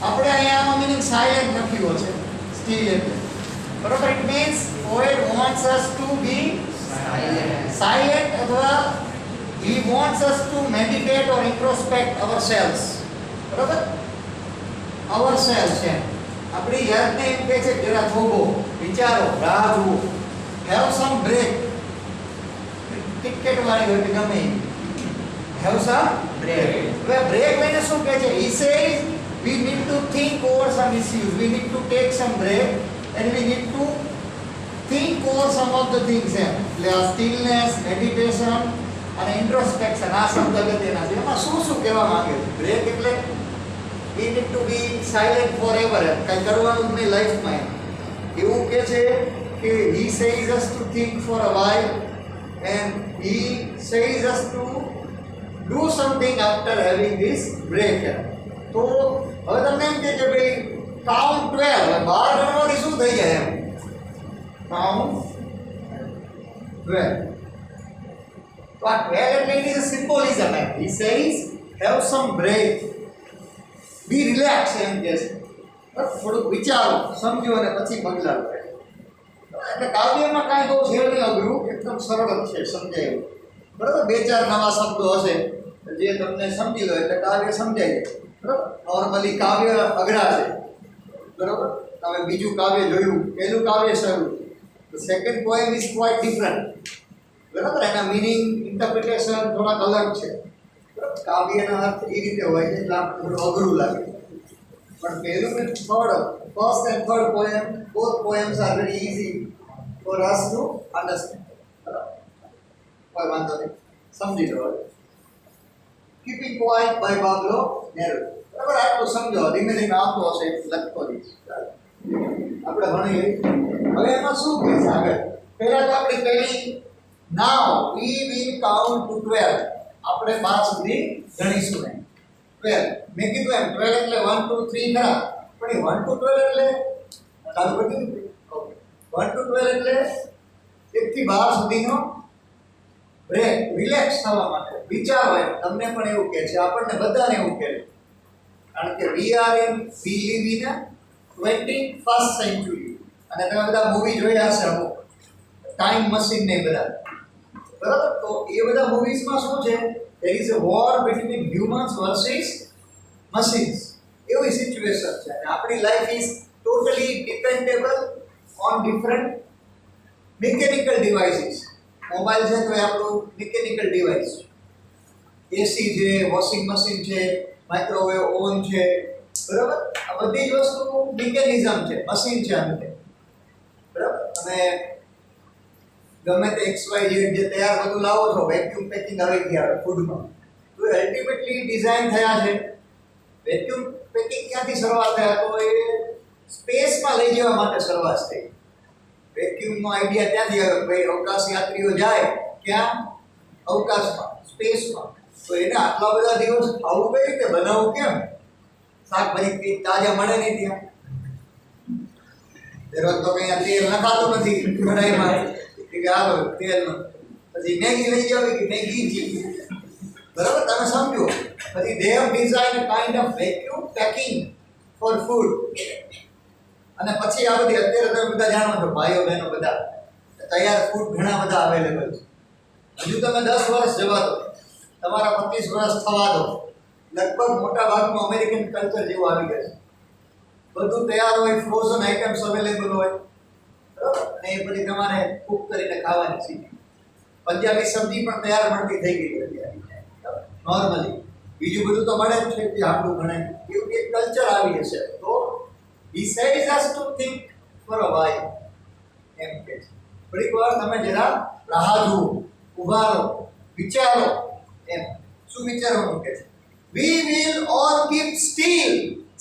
આપણે અહીંયા meaning silent લખ્યું છે સ્ટીલ એટલે બરોબર. It means poet wants us to be silent અથવા he wants us to meditate or introspect ourselves. બરોબર, ourselves છે આપણી યાદને એમ કહે છે જરા થોભો, વિચારો, રાહ જુઓ. have some break, ટિકિટ વાળી હોય કે ગમે have some break. હવે બ્રેક લઈને શું કહે છે? he says we need to think over some issues, we need to take some break and we need to think over some of the things. એટલે આ stillness, meditation અને introspection આ શબ્દ અગત્યના છે. એમાં શું શું કહેવા માંગે છે? બ્રેક એટલે we need to be silent forever, કઈ કરવાનું જ નહીં લાઈફમાં. એવું કહે છે કે he says us to think for a while and he says us to do something after having this break. તો હવે તમને એમ કે ભાઈ કાઉન્ટ 12, 12 ગણવાથી શું થઈ જાય? એમ કાઉન્ટ 12. તો આ 12 એટલે it is a symbolism. He says have some break, be relaxed એમ કહે છે. થોડુંક વિચારો, સમજો અને પછી પગલાં લો. એટલે કાવ્યમાં કાંઈ બહુ છે નહીં અઘરું, એકદમ સરળ જ છે, સમજાય એવું. બરાબર, બે ચાર નવા શબ્દો હશે જે તમને સમજી લો એટલે કાવ્ય સમજાય જાય. બરાબર, નોર્મલી કાવ્ય અઘરા છે. બરાબર, તમે બીજું કાવ્ય જોયું, પહેલું કાવ્ય શરૂ, તો second poem is quite different. બરાબર, એના મિનિંગ, ઇન્ટરપ્રિટેશન થોડાક અલગ છે. બરાબર, કાવ્યનો અર્થ એ રીતે હોય છે એટલે આપણે થોડું અઘરું લાગે. પણ પહેલું ને first and third poem, both poems are very easy for us to understand. બરાબર, કોઈ વાંધો નહીં, સમજી લો. Keeping quiet by Pablo Neruda. બરાબર, આટલું સમજો, ધીમે ધીમે આવતો હશે લખતો રહીશ. આપણે ભણીએ હવે એમાં શું કહે છે આગળ. પહેલા તો આપણે પહેલી નાઉ વી વિલ કાઉન્ટ ટુ 12, આપણે 12 સુધી ગણીશું. એમ 12 મેં કીધું એમ 12 એટલે 1 2 3 ખરા, પણ એ 1 to 12 એટલે ચાલુ કરી દીધું. ઓકે, 1 to 12 એટલે 1 થી 12 સુધીનો બ્રેક, રિલેક્સ થવા માટે, વિચારો. એમ તમને પણ એવું કહે છે, આપણને બધાને એવું કહે છે, કારણ કે we live in a 21st century. અને તમે બધા મૂવી જોયા હશે અમુક, ટાઈમ મશીન ને બધા. બરાબર, તો એ બધા મૂવીઝમાં શું છે? there is a war between humans versus machines. એવી સિચ્યુએશન છે અને આપણી life is totally dependable on different mechanical devices. Mobile છે તો એ આપણું મિકેનિકલ ડિવાઇસ, એસી છે, વોશિંગ મશીન છે, માઇક્રોવેવ ઓવન છે. બરાબર, આ બધી જ વસ્તુ મિકેનિઝમ છે, મશીન છે અંતે. બરાબર, અને ગમે તે XYZ જે તૈયાર બધું લાવો છો, વેક્યુમ પેકિંગ આવી ગયા ફૂડમાં, તો એ અલ્ટિમેટલી ડિઝાઇન થયા છે. વેક્યુમ પેકિંગ ક્યાંથી શરૂઆત થયા? તો એ સ્પેસમાં લઈ જવા માટે શરૂઆત થઈ. વેક્યુમનો આઈડિયા ત્યાંથી આવ્યો. ભાઈ અવકાશ યાત્રીઓ જાય ક્યાં? અવકાશમાં, સ્પેસમાં. તો એને આટલા બધા દિવસ આવું કઈ રીતે બનાવવું? કેમ? શાકભાજી તાજા મળે નહીં ત્યાં, દરરોજ તો કઈ તેલ નખાતું નથી કઢાઈમાં કે હાલો તેલ. પછી મેગી લઈ જાવી કે મેગી ચીપ. બરાબર, તમે સમજો. પછી they have designed a kind of vacuum packing for food. અને પછી આ બધી અત્યારે તમે બધા જાણો છો, ભાઈઓ બહેનો બધા, તૈયાર ફૂડ ઘણા બધા અવેલેબલ છે. હજુ તમે 10 વર્ષ જવા દો, તમારા 25 વર્ષ થવા દો, લગભગ મોટા ભાગનું અમેરિકન કલ્ચર જેવું આવી ગયું છે. બધું તૈયાર હોય, ફ્રોઝન આઇટમ્સ અવેલેબલ હોય. બરાબર, અને એ બધી તમારે કુક કરીને ખાવાની છે. પંજાબી સબ્જી પણ તૈયાર મળતી થઈ ગઈ અત્યારે નોર્મલી. બીજું બધું તો મળે જ છે, જે આપણું ગણે એવું એક કલ્ચર આવી હશે. તો he says us to think for a while. એમ કે છે થોડીક વાર તમે જરા રાહ જુઓ, ઊભા રહો, વિચારો. એમ શું વિચારવાનું કે છે? we will all keep still.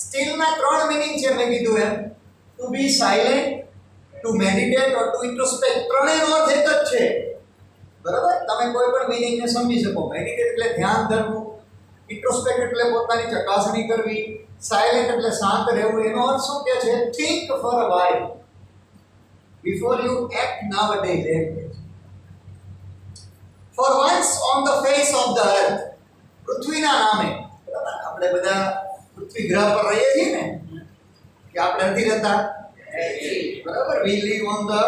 still ના 3 મીનિંગ છે મેં કીધું એમ. to be silent, to meditate or to introspect. ત્રણેયનો અર્થ એક જ છે. બરાબર, તમે કોઈ પણ મીનિંગને સમજી શકો. મેડિટેટ એટલે ધ્યાન ધરવું, ઇન્ટ્રોસ્પેક્ટ એટલે પોતાની ચકાસણી કરવી, સાયલેન્ટ એટલે શાંત રહેવું. એનો અર્થ શું કે છે? think for a while before you act nowadays. for once on the face of the earth. પૃથ્વીના નામે આપણે બધા પૃથ્વી ગ્રહ પર રહીએ છીએ ને કે આપણે નથી રહેતા, બરાબર? We live on the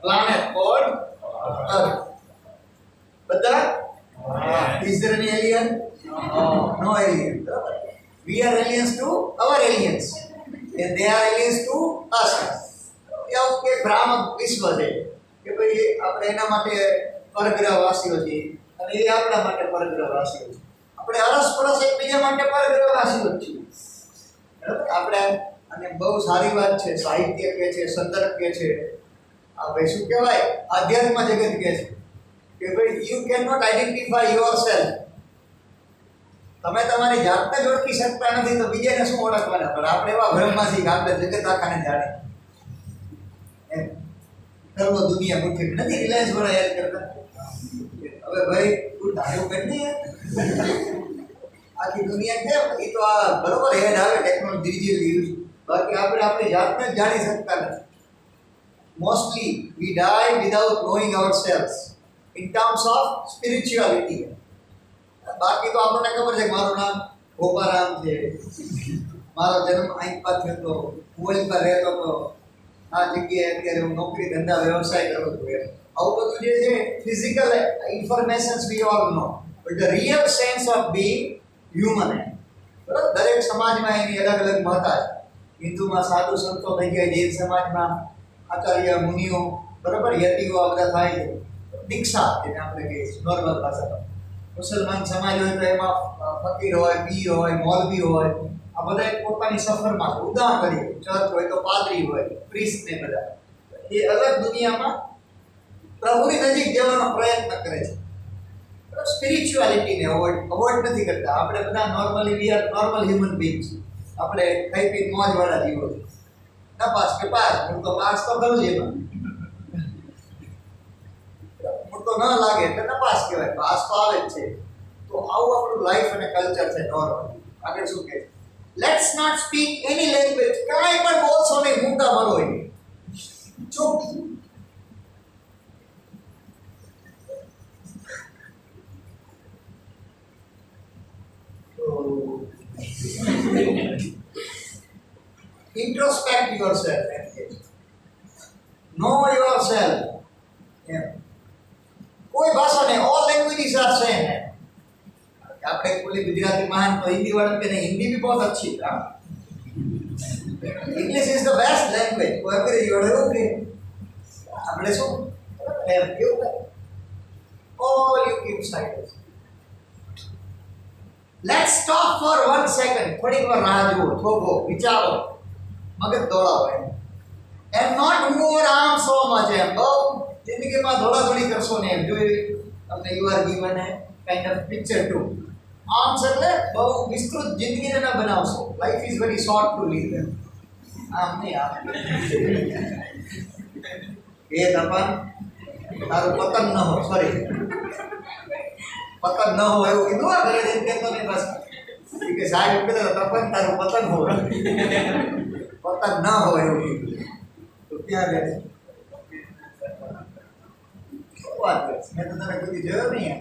planet called Earth. બધા is there any alien? No alien. We are aliens to our aliens and they are aliens to us. એવું કે ભ્રામક વિશ્વ છે કે ભાઈ આપણે એના માટે પરગ્રહવાસીઓ છીએ અને એ આપણા માટે પરગ્રહવાસીઓ છે. આપણે અરસપરસ એકબીજા માટે પરગ્રહવાસીઓ જ છીએ, બરાબર? આપણે અને બહુ સારી વાત છે, સાહિત્ય કે છે, સંદર્ભ કે છે, આ ભાઈ શું કહેવાય, આધ્યાત્મ જગત કે છે કે ભાઈ you can not identify yourself. તમે તમારી જાતને જ ઓળખી શકતા નથી તો બીજાને શું ઓળખવાના? પણ આપણે એવા ભ્રમમાંથી કે આપણે જગત આખાને જાણે એમ. સર્વ દુનિયા મુઠ્ઠી નથી રિલાયન્સ વાળા યાદ કરતા. હવે ભાઈ તું ધાર્યું કરી આખી દુનિયા કેમ એ તો આ બરોબર હેડ આવે ટેકનોલોજી ડિજિટલ યુઝ, બાકી આપણે આપણી જાતને જ જાણી શકતા નથી. Mostly we die without knowing ourselves in terms of spirituality. બાકી તો આપણને ખબર છે કે મારું નામ ગોપારામ છે, મારો જન્મ અહીં પર થયો હતો, હું અહીં પર રહેતો હતો, આ જગ્યાએ અત્યારે હું નોકરી ધંધા વ્યવસાય કરું છું. આવું બધું જે છે physical informations V all no, but the real sense of being human. બરાબર? દરેક સમાજમાં એની અલગ અલગ મહત્તા છે. હિન્દુમાં સાધુ સંતો થઈ ગયા, જૈન સમાજમાં આચાર્ય મુનિઓ, બરાબર, યતિઓ આ બધા થાય છે. દીક્ષા જેને આપણે કહીએ છીએ નોર્મલ ભાષામાં. મુસલમાન સમાજ હોય તો એમાં ફકીર હોય, પીર હોય, મૌલવી હોય, આ બધા પોતાની સફરમાં છે. ઉદાહરણ કરીએ, ચર્ચ હોય તો પાદરી હોય, પ્રિસ્ટ ને બધા એ અલગ દુનિયામાં પ્રભુની નજીક જવાનો પ્રયત્ન કરે છે. સ્પિરિચ્યુઆલિટીને અવોઇડ નથી કરતા. આપણે બધા normally we are normal human beings. આપણે ખાઈ પી મોજવાળા જીવો છે. નપાસ કે પાસ, હું તો પાસ તો કરું જ એમાં, તો ન લાગે એટલે નપાસ કહેવાય, પાસ તો આવે જ છે. તો આવું આપણું લાઈફ અને કલ્ચર છે નોર્મલ. આગળ શું કહે? Let's not speak any language. કાંઈ પણ બોલશો નહીં, મૂંગા મરો એ ચૂપ. Introspect yourself. Know yourself. Yeah. કોઈ ભાષા નહીં, ઓલ લેંગ્વેજીસ આર સેમ. આપણે બોલી ગુજરાતી મહાન તો હિન્દી વાળા કે નહીં, હિન્દી भी बहुत अच्छी है. English is the best language. કોઈ અંગ્રેજી વાળો એવું કે આપણે શું એમ કેવું થાય? All you keep silence. Let's stop for 1 second. થોડીક વાર રાહ જુઓ, થોભો, વિચારો, મગજ દોડાવો એમ. And not move arm so much. એમ બહુ જિંદગીમાં દોડાદોડી કરશો ને એમ. જોઈ તમને you are given a kind of picture to. Arms એટલે બહુ વિસ્તૃત જિંદગીને ના બનાવશો. Life is very short to live. આમ નહીં, આમ એ તપન તારું પતન ન હો, સોરી પતન ન હો એવું કીધું. આ ઘરે જઈને કહેતો નહીં બસ કે સાહેબ એવું કીધું તપન તારું પતન હો, પતન ન હો એવું કીધું. તો ક્યાં રહે વાત કરે? મેં તો તને કદી જોયો નહીં.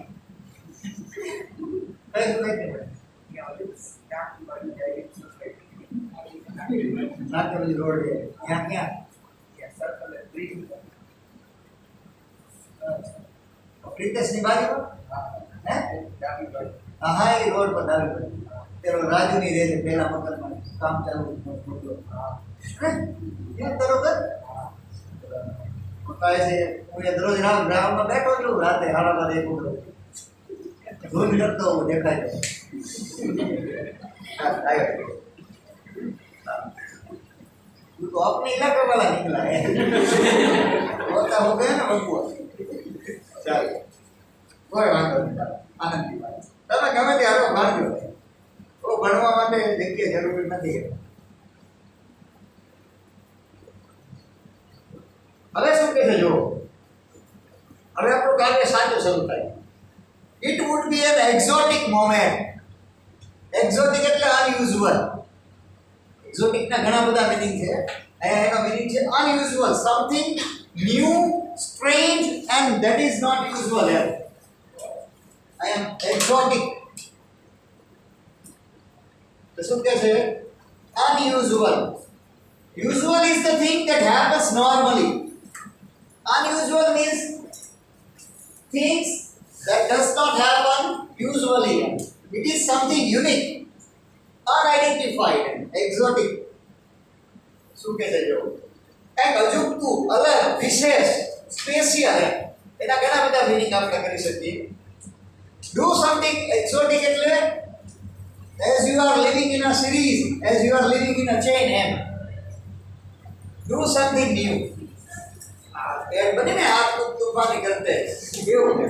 નાટ્યવલી રોડ ત્યાં ક્યાં પ્રિતેશની બાજુમાં હે? હા, એ રોડ પર ડાબી બાજુ પેલો રાજુની રહે છે, પેલા મકાનમાં કામ ચાલુ ત્યાં તરત કહે છે હું એ દરરોજ ગ્રાઉન્ડમાં બેઠો છું, રાતે 12:30 1 ધૂળ કરતો દેખાય છે. તું તો अपने इलाके वाला निकला है. होता हो गया ना बबुआ. ચાલો, કોઈ વાંધો નહીં, આનંદની વાત. તમે ગમે તે હારો મારજો, તો ભણવા માટે જગ્યા જરૂરી નથી. હવે શું કહે છે? જો હવે આપણું કાર્ય સાચું શરૂ થાય. It would be an exotic moment. Exotic એટલે અનયુઝ્યુઅલ. એક્ઝોટિકના ઘણા બધા મિનિંગ છે. એનો મિનિંગ છે unusual, something new, strange and that is not usual. I am exotic. તો તો શું કહે છે? Unusual. Usual is the thing that happens normally. Unusual means things that does not happen usually. It is something unique, unidentified, exotic. શું કહે છે? જો એક અજુગતું, અલગ, વિશેષ, સ્પેશિયલ, એના ઘણા બધા મીનિંગ આપણે કરી શકીએ. Do something exotic એટલે as you are living in a series, as you are living in a chain, do something new. પેટ બને ને આગ તૂફાની કરતે કેવું છે?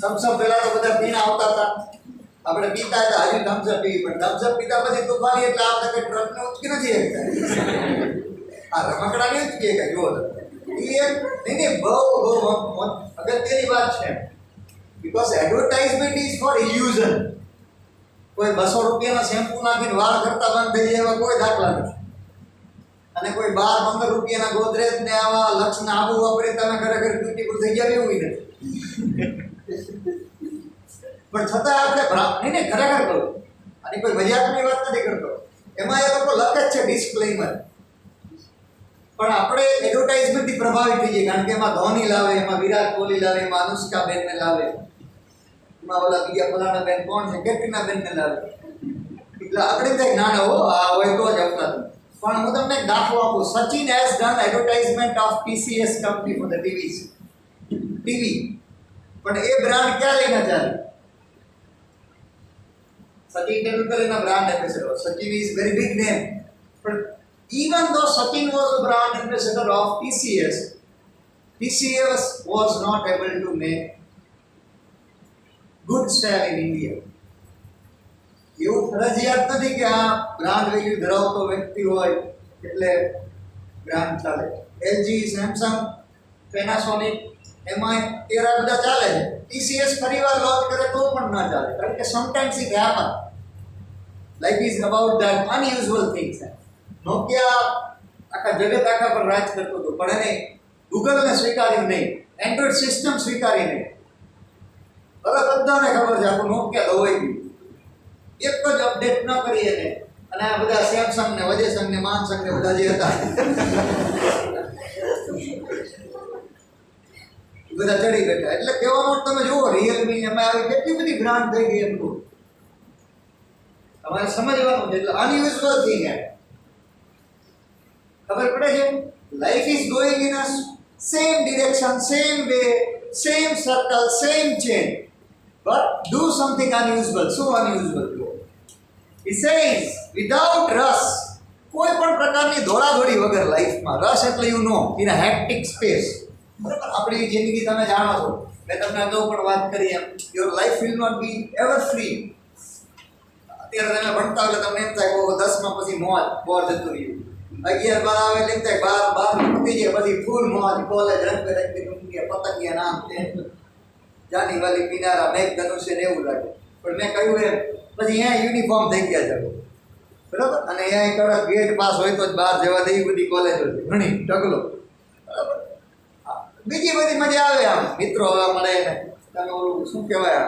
થમ્સઅપ પહેલા તો બધા પીણા આવતા હતા, આપણે પીતા હતા, હજી થમ્સઅપ પી, પણ થમ્સઅપ પીતા પછી તૂફાની એટલે આપણે કઈ ટ્રકને ઉચકી નથી શકતા. આ રમકડાની ઉચકી કે જો ક્લિયર નહીં, બહુ અગત્યની વાત છે. Because advertisement is for illusion. કોઈ 200 રૂપિયાના શેમ્પુ નાખીને વાળ કરતા બંધ થઈ જાય એવા કોઈ દાખલા નથી. અને કોઈ 12-15 રૂપિયાના ગોદરેજ ને આવા લક્ષના આબુ વાપરે તમે ખરેખર બ્યુટીફુલ થઈ ગયા એવું નથી. પણ છતાં આપણે નહીં ખરેખર કહું, અને કોઈ મજાકની વાત નથી કરતો, એમાં એ લોકો લખે જ છે ડિસ્ક્લેમર. પણ આપણે એડવર્ટાઇઝમેન્ટથી પ્રભાવિત થઈ જઈએ, કારણ કે એમાં ધોની લાવે, એમાં વિરાટ કોહલી લાવે, એમાં અનુષ્કા બેનને લાવે, એમાં ઓલા બીજા ફલાણા બેન કોણ છે કેટરીના બેનને લાવે. એટલે આપણે કંઈક નાના હો આ હોય તો જ અફલાતું. પણ હું તમને એક દાખલો આપું. Sachin has done advertisement of TCS company for the TV. પણ એ બ્રાન્ડ ક્યાં લઈને ચાલે? સચિન તેંડુલકર એના brand ambassador. Sachin is very big name. પણ even though Sachin was a brand ambassador of TCS was not able to make good sale in India. એવું ફરજિયાત નથી કે આ બ્રાન્ડ વેલ્યુ ધરાવતો વ્યક્તિ હોય એટલે બ્રાન્ડ ચાલે. LG, સેમસંગ, પેનાસોનિક, એમાં તેરા બધા ચાલે છે. TCS ફરીવાર લોન્ચ કરે તો પણ ના ચાલે, કારણ કે sometimes it happen. Life is about that unusual things. Nokia આખા જગત આખા પર રાજ કરતો હતો, પણ એને ગૂગલને સ્વીકાર્યું નહીં, એન્ડ્રોઈડ સિસ્ટમ સ્વીકારી નહીં. હવે બધાને ખબર છે આખું નોકિયા દવાઈ ગયું. એક જ અપડેટ ન કરી એને, અને આ બધા સેમસંગ ને વજેસંગ ને માનસંગ ને બધા જે હતા બધા ચડી બેઠા. એટલે કહેવાનું તમે જુઓ, રિયલમી એમાં આવી કેટલી બધી બ્રાન્ડ થઈ ગઈ. એમનું તમારે સમજવાનું છે. એટલે અનયુઝ્યુઅલ થિંગ હે. ખબર પડે છે? Life is going in a same direction, same way, same circle, same chain, but do something unusual. શું unusual? He says without rush, કોઈ પણ પ્રકારની દોડાદોડી વગર લાઈફમાં. રસ એટલે you know in a hectic space. બરાબર? આપણી જિંદગી તમે જાણો છો, મેં તમને અગાઉ પણ વાત કરી એમ, your life will not be ever free. અત્યારે તમે ભણતા એટલે તમને એમ થાય કે 10માં પછી મોજ બોર જતું રહ્યું, 11-12 આવે એટલે એમ થાય 12 પતી જાય પછી ફૂલ મોજ, કોલેજ, રંગબેરંગી દુનિયા, પતંગિયા નામ છે, જાની વાલી કિનારા, મેઘ ધનુષ્ય ને એવું લાગે. પણ મેં કહ્યું એમ પછી અહીંયા યુનિફોર્મ થઈ ગયા છે, બરાબર? અને અહીંયા કડક ગેટ પાસ હોય તો જ બહાર જવા દે. એવી બધી કોલેજો છે ઘણી, ઢગલો, બરાબર? બીજી બધી મજા આવે. આમ મિત્રો હવે મળે ને, તમે ઓલું શું કહેવાય,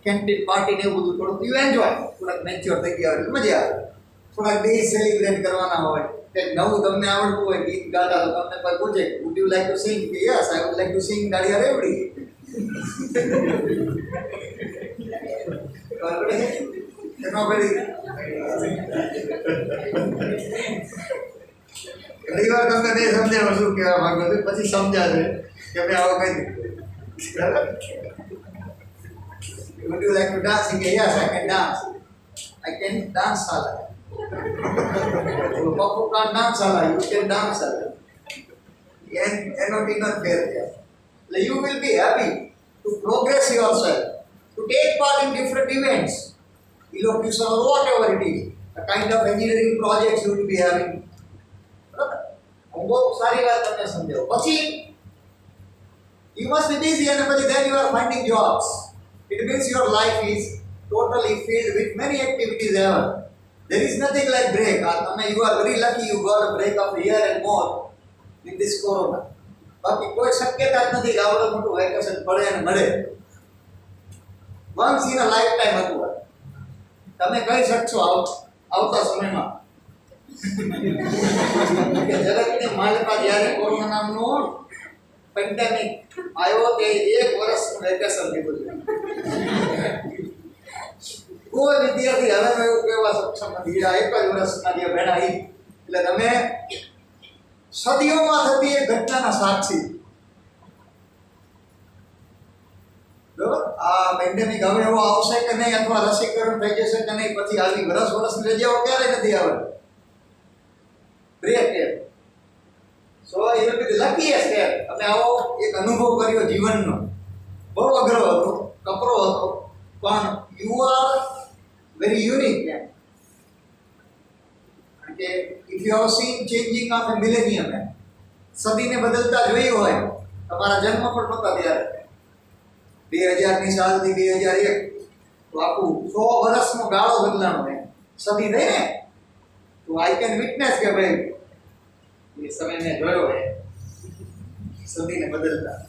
કેન્ટીન પાર્ટી ને એવું બધું થોડુંક યુ એન્જોય. થોડાક મેચ્યોર થઈ ગયા હોય મજા આવે. થોડાક ડે સેલિબ્રેટ કરવાના હોય, કંઈક નવું તમને આવડતું હોય, ગીત ગાતા, તો તમને કોઈ પૂછે would you like to sing? કે yes I would like to sing દાડિયા રેવડી. ઘણી વાર તમને નહીં સમજાવો શું કહેવા માંગો છો, પછી સમજાશે કે મેં આવો કહી દીધું. Would you like to dance? Yes, I can dance. I can dance salad. Papu can't dance salad. You can dance salad. And not fair there. You will be happy to progress yourself, to take part in different events, elocution or whatever it is, the kind of engineering projects you will be having. હું બહુ સારી વાત તમને સમજાવું. પછી you must be busy, and then you are finding jobs. It means your life is totally filled with many activities ever. There is nothing like break. You are very lucky you got a break of a year and more in this corona. બાકી કોઈ શક્યતા જ નથી કે આવડું મોટું vacation પડે અને મળે. Once in a lifetime હતું. તમે કહી શકશો આવતા સમયમાં કે જગતની માલિકા જ્યારે કોરોના નામનો પેન્ડેમિક આવ્યો તે 1 વર્ષનું વેકેશન લીધું છે. કોઈ વિદ્યાર્થી હવે એવું કહેવા સક્ષમ નથી આ 1 જ વર્ષના જે ભેણા એટલે તમે સદીઓમાં થતી એક ઘટનાના સાક્ષી. બરોબર, આ પેન્ડેમિક હવે એવો આવશે કે નહીં, અથવા રસીકરણ થઈ જશે કે નહીં, પછી આવી વર્ષની રજાઓ ક્યારે નથી આવે બ્રેક કે સો એ બધી લકી હશે. તમે આવો એક અનુભવ કર્યો જીવનનો, બહુ અઘરો હતો, કપરો હતો, પણ યુ આર વેરી યુનિક. કે if you have seen changing of a millennium, સદીને બદલતા જોયું હોય, તમારા જન્મ પણ નહોતા ત્યારે 2000ની સાલથી 2001 તો આખું 100 વર્ષનો ગાળો બદલાનો ને સદી થઈ ને. તો આઈ કેન વિટનેસ કે ભાઈ એ સમય મેં જોયો હે સદીને બદલતા.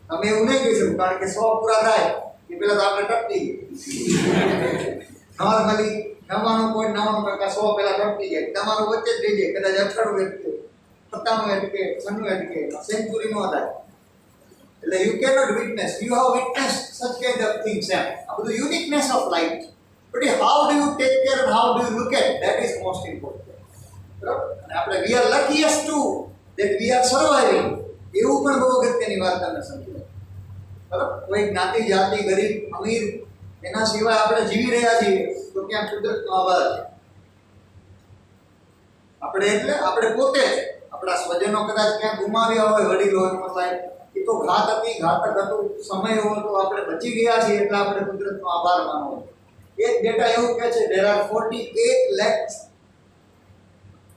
તમે એવું નહીં કહી શકો, કારણ કે 100 પૂરા થાય એ પેલા તો આપણે ટપકી ગઈ. નોર્મલી 99.99% 100 પેલા ટપકી જાય, તમારું વચ્ચે જ રહી જાય, કદાચ 98 અટકે, 97 અટકે, 96 અટકે, સેન્ચુરી નો થાય. એટલે you cannot witness, you have witnessed such kind of things. The uniqueness of life, but how do you take care and how do you look at it? That is most important. We are luckiest too that we are surviving. એવું પણ બહુ અગત્યની વાત તમે સમજો. બરાબર, કોઈ જ્ઞાતિ જાતિ ગરીબ અમીર એના સિવાય આપણે જીવી રહ્યા છીએ તો ક્યાં કુદરતનો આભાર છે. આપણે એટલે આપણે પોતે આપણા સ્વજનો કદાચ ક્યાં ગુમાવ્યા હોય, વડીલો હોય, એ તો ઘાતક હતું, સમય એવો તો આપણે બચી ગયા છીએ એટલે આપણે કુદરતનો આભાર માનવો. એક ડેટા એવું કહે છે there are 48 lakhs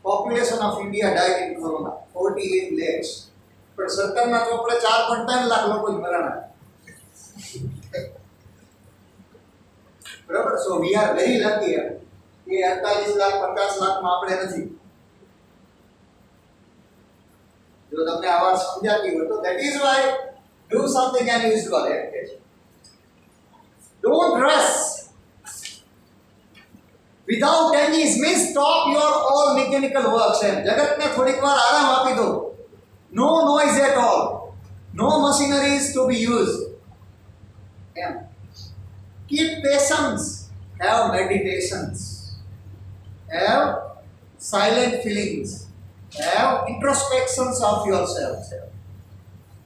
population of India died in corona. 48 lakhs. પણ સરકારના ચોપડે 4.3 લાખ લોકો જ મરાણા. બરાબર, સો વી આર વેરી લકી કે 48 લાખ 50 લાખમાં આપણે નથી. જો તમને આ વાત સમજાતી હોય તો that is why do something unusual. Don't rush without any means, stop your all mechanical works. જગતને થોડીક વાર આરામ આપી દો. No noise at all, no machineries to be used. Keep patience, have meditations, have silent feelings, have introspections of yourself.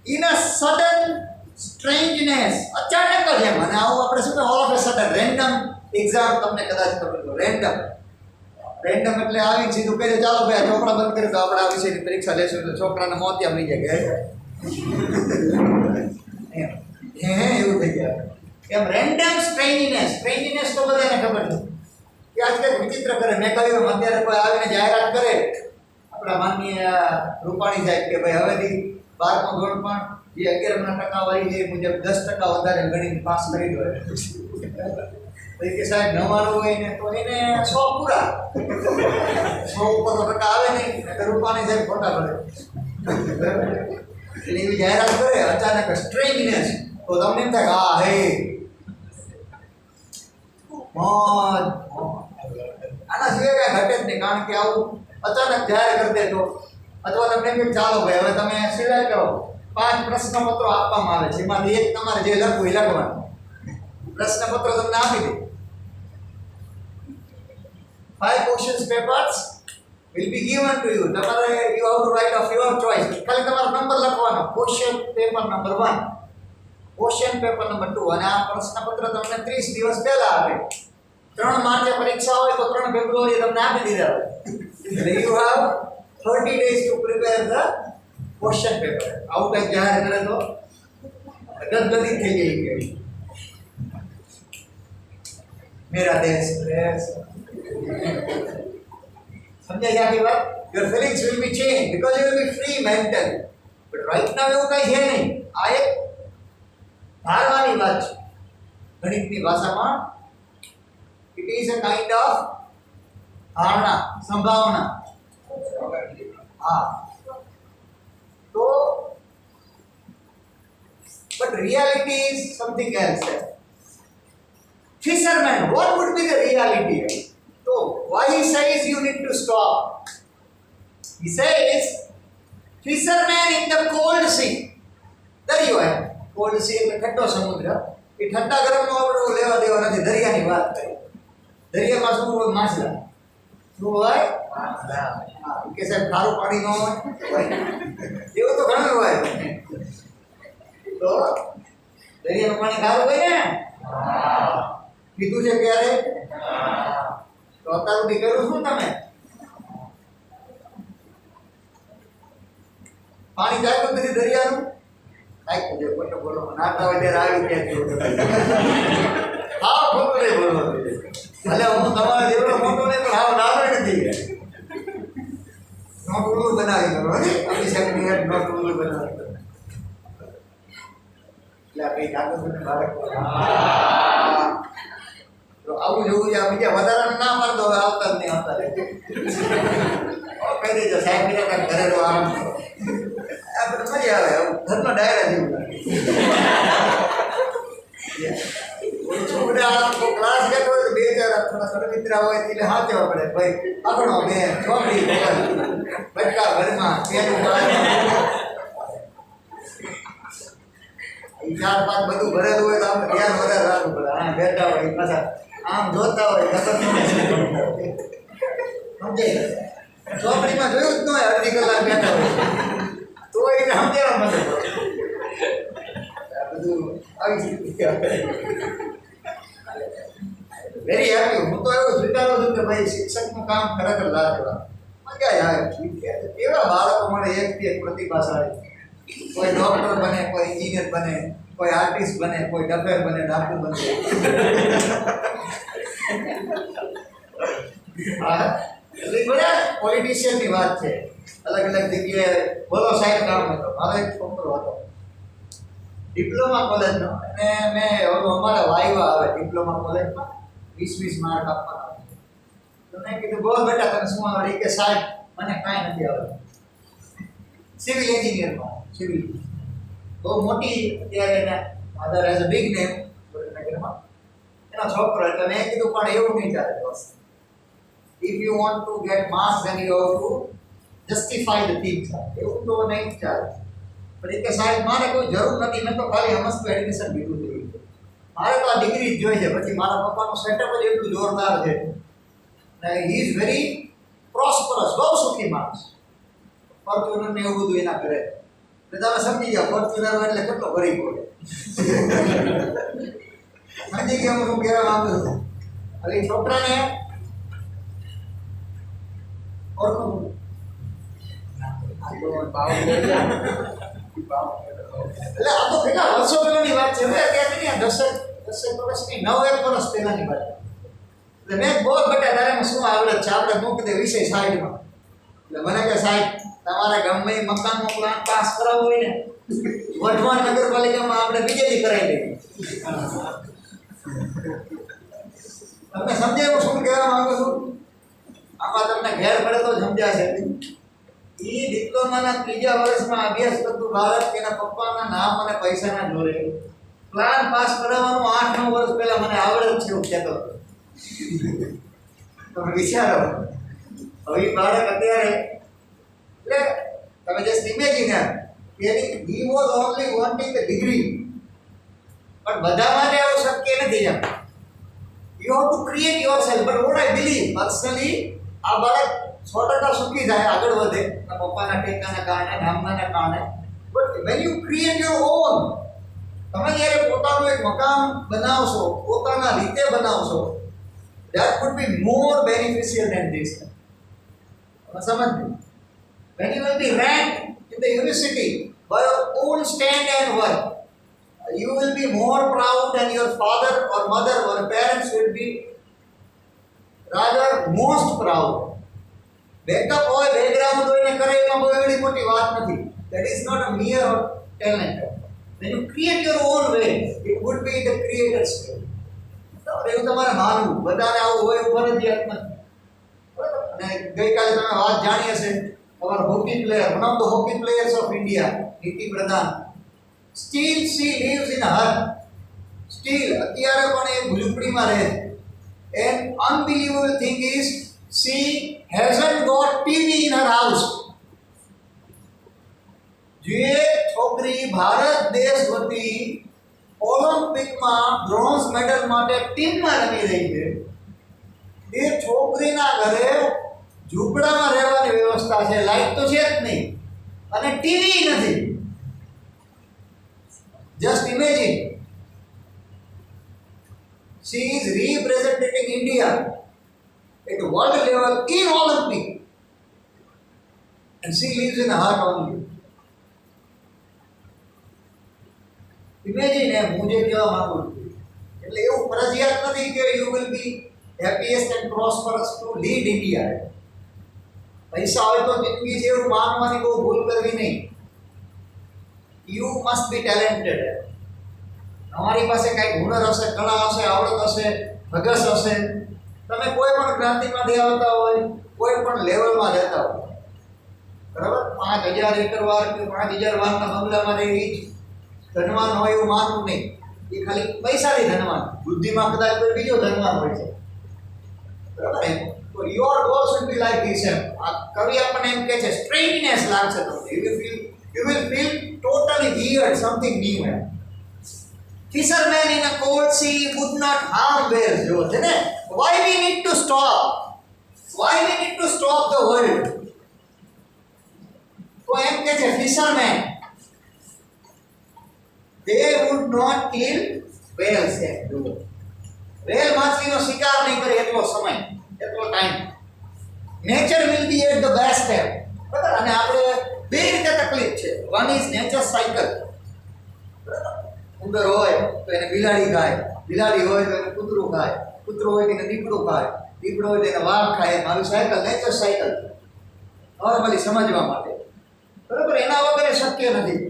In a sudden strangeness, અચાનક જ એમ, અને આવું આપણે શું all of a sudden random exam તમને કદાચ ખબર હોય, random એટલે આવી સીધું કહે ચાલો ભાઈ ચોપડા બંધ કરી તો આપણે આ વિષયની પરીક્ષા લેશું તો છોકરાને મોતિયા મળી જાય એવું થઈ ગયા. એમ રેન્ડમ સ્ટ્રેન્જનેસ તો બધાને ખબર છે કે આજકાલ વિચિત્ર કરે. મેં કહ્યું અત્યારે કોઈ આવીને જાહેરાત કરે આપણા માનનીય રૂપાણી સાહેબ કે ભાઈ હવેથી 12મું ધોરણ પણ જે 11ના ટકાવારી છે મુજબ 10% વધારે ગણીને પાસ કરી દો. કે સાહેબ 99 હોય ને તો એને 100 પૂરા, 100 ઉપર ટકા આવે નહીં એટલે રૂપાણી સાહેબ ખોટા પડે. એટલે એવી જાહેરાત કરે અચાનક સ્ટ્રેન્જનેસ તો તમને એમ થાય હા હે મોજ. આના સિવાય કાંઈ ઘટે જ નહીં, કારણ કે આવું અચાનક જાહેર કરી દે તો, અથવા તમને એમ કે ચાલો ભાઈ હવે તમે સિલેક્ટ કરો, 5 પ્રશ્નપત્રો આપવામાં આવે છે, એમાંથી એક તમારે જે લખવું એ લખવાનું. પ્રશ્નપત્રો તમને આપી દે, 5 questions papers will be given to you. તમારે you have to write of your choice. ખાલી તમારો નંબર લખવાનો, question paper number 1, question paper number 2, અને આ પ્રશ્નપત્ર તમને 30 દિવસ પહેલા આપે. 3 માર્ચે પરીક્ષા હોય તો 3 ફેબ્રુઆરી તમને આપી દીધા હોય. You have 30 days to prepare the question paper. આવું કંઈક જાહેર કરે તો ગદગદી થઈ ગઈ કે મેરા દેશ પ્રેસ. સમજાય આખી વાત? Your feelings will be changed because you will be free mentally. But right now એવું કંઈ છે નહીં. આ એક ધારવાની વાત છે. ગણિતની ભાષામાં it is a kind of ધારણા, સંભાવના. હા તો but reality is something else. Fisherman, what would be the reality? So why he says you need to stop? He says, fisherman in the cold sea. દરિયો હે cold C એટલે ઠંડો સમુદ્ર. એ ઠંડા ગરમનો આપણે લેવા દેવા નથી. દરિયાની વાત કરી. દરિયામાં શું હોય? માછલા. શું હોય? માછલા. હા, કે સાહેબ ખારું પાણી ન હોય એવું તો ઘણું હોય. તો દરિયાનું પાણી ખારું હોય ને? પીધું છે ક્યારે? તો અત્યાર સુધી કર્યું શું તમે? પાણી ચાખ્યું નથી દરિયાનું? ચાખ્યું છે. કોઈ બોલો નાતા હોય ત્યારે આવી ગયા. હા ખોટું નહીં બોલો. ભલે હું તમારા જેવડો મોટો નહીં પણ હાવ નાનો નથી. નોટ ઉલ્લુ બનાવી કરો. અભિષેકની હેડ નોટ ઉલ્લુ બનાવી કરો. એટલે આ કઈ કાગળ ને બાળક તો આવું જોવું છે. બીજા વધારાનું ના મારતો હવે આવતા જ નહીં આવતા રહે. કહી દેજો સાહેબ બીજા કાંઈ ઘરેલું આમ આપણે મજા આવે. ઘરનો ડાયરા જેવું છોકરા ક્લાસ લેતો હોય તો બે ચાર થોડા સડમિત્રા હોય એટલે હાથેવા પડે. ભાઈ પકડો બેન છોકરી બટકા ઘરમાં પેલું ચાર પાંચ બધું ભરેલું હોય તો આપણે ધ્યાન વધારે રાખવું પડે. આ બેઠા હોય પાછા આમ જોતા હોય સમજાય. ચોપડીમાં જોયું જ ન હોય અડધી કલાક બેઠા હોય તો એને સમજાવવા મળે. બધું આવી વેરી હેપી. હું તો એવું સ્વીકારું છું કે ભાઈ શિક્ષકનું કામ ખરેખર લાજવાબ. મજા આવે. કેવા બાળકો મળે એકથી એક પ્રતિભાશાળી. કોઈ ડોક્ટર બને, કોઈ એન્જિનિયર બને, કોઈ આર્ટિસ્ટ બને, કોઈ ડફેર બને, ડાકુ બને. એટલે બધા પોલિટિશિયનની વાત છે. અલગ અલગ જગ્યાએ બોલો સાહેબ કામ હતો. મારો એક છોકરો હતો ડિપ્લોમા કોલેજનો અને મેં અમારા વાયવા આવે ડિપ્લોમા કોલેજમાં 20 માર્ક આપવાના. તો મેં કીધું બોલ બેટા તને શું આવડે? કે સાહેબ મને કાંઈ નથી આવડતું. સિવિલ એન્જિનિયરમાં સિવિલ બહુ મોટી અત્યારે એને mother as a big name એનો છોકરો. એટલે મેં કીધું પણ એવું નહીં ચાલે. If you want to gate marks then you have two justify the things. એવું તો નહીં ચાલે. પણ કે સાહેબ મારે કોઈ જરૂર નથી. મેં તો ખાલી હમણાં એડમિશન લીધું છે. મારે તો આ ડિગ્રી જ જોઈએ છે. પછી મારા પપ્પાનું સેટઅપ જ એટલું જોરદાર છે. He is very prosperous. બહુ સુખી માણસ. ફોર્ચ્યુનર ને એવું બધું એના કરે. એટલે તમે સમજી જાઓ ફોર્ચ્યુનર એટલે કેટલો ગરીબ હોય. સમજી ગયા હું શું કહેવા માંગુ છું? હવે છોકરાને ઓળખું એટલે આ તો કેટલા વર્ષો પહેલાની વાત છે. હવે અત્યારે નહીં 10 વર્ષની 9 વર્ષ પહેલાની વાત. એટલે મેં બોલ બેટા તારે શું આવડત છે? આપણે મૂકી દે વિષય સાઈડમાં. એટલે મને કે સાહેબ તમારા ગમે મકાનનો પ્લાન પાસ કરાવવો હોય ને વઢવાણ નગરપાલિકામાં આપણે બીજેથી કરાવી દઈએ. તમને સમજાયું શું કહેવા માંગુ છું? આમાં તમને ઘેર પડે તો સમજાશે. એ ડિપ્લોમાના 3જા વર્ષમાં અભ્યાસ કરતું બાળક એના પપ્પાના નામ અને પૈસાના જોડે પ્લાન પાસ કરાવવાનું 8-9 વર્ષ પહેલા મને આવડે છે એવું કહેતો હતો. તમે વિચારો હવે બાળક અત્યારે એટલે તમે just imagine he was only wanting the degree. પણ બધા માટે આવું શક્ય નથી. એમ you have to create yourself. But what I believe personally આ બાળક 100% સુખી થાય, આગળ વધે પપ્પાના ટેકાના કારણે, નામના કારણે. But when you create your own, તમે જ્યારે પોતાનું એક મકાન બનાવશો, પોતાના રીતે બનાવશો, that would be more beneficial than this. સમજ. When you will be ranked in the university by your own stand and work, you will be more proud than your father or mother or parents will be rather most proud. Backup હોય, background હોય ને કરે એમાં બહુ એવી મોટી વાત નથી. That is not a mere talent. When you create your own way, it would be the creator's way. એવું તમારે માનવું. બધાને આવું હોય એવું ફરજિયાત નથી. અને ગઈકાલે તમે વાત જાણી હશે, our hockey player, one of the hockey players of India, Niti Pradhan, still she lives in a hut. Steel અત્યારે પણ એ ઝૂંપડીમાં રહે. And unbelievable thing is she hasn't got TV in her house. જે છોકરી ભારત દેશ વતી ઓલિમ્પિકમાં બ્રોન્ઝ મેડલ માટે ટીમમાં રમી રહી છે, એ છોકરીના ઘરે ઝૂંપડામાં રહેવાની વ્યવસ્થા છે, લાઈટ તો છે જ નહીં અને ટીવી નથી. Just imagine, she is representing India at world level in Olympic, and she lives in a hut only. Imagine હું જે કહેવા માંગુ છું, એટલે એવું ફરજિયાત નથી કે you will be happiest and prosperous to lead India. પૈસા હોય તો જિંદગી છે એવું માનવાની બહુ ભૂલ કરવી નહીં. You must be talented. તમારી પાસે કંઈક હુનર હશે, કળા હશે, આવડત હશે, ભગસ હશે. તમે કોઈ પણ ક્રાંતિમાંથી આવતા હોય, કોઈ પણ લેવલમાં રહેતા હોય, બરાબર, 5000 એકર વાર કે 5000 વારના બંગલામાં રહી ધનવાન હોય એવું માનવું નહીં. એ ખાલી પૈસાથી ધનવાન, બુદ્ધિમાં કદાચ કોઈ બીજો ધનવાન હોય છે, બરાબર. તો your goal should be like this. એમ આ કવિ આપણને એમ કહે છે, સ્ટ્રેન્જનેસ લાગશે તમને, you will feel totally weird, something new. M fishermen in a cold sea would not harm whales. જો છે ને, why we need to stop the world. તો એમ કે છે fishermen, they would not kill whales. જો whale માછલીનો શિકાર નહીં કરે એટલો સમય, એટલો time. Nature will be at the best time. બરાબર. અને આપણે બે રીતે તકલીફ છે. One is nature cycle. ઉંદર હોય તો એને બિલાડી ખાય, બિલાડી હોય તો એને કૂતરું ખાય, કૂતરું હોય તો એને દીપડું ખાય, દીપડો હોય તો એને વાઘ ખાય. આવી સાયકલ, નેચર સાયકલ, નોર્મલી સમજવા માટે, બરાબર. એના વગર શક્ય નથી.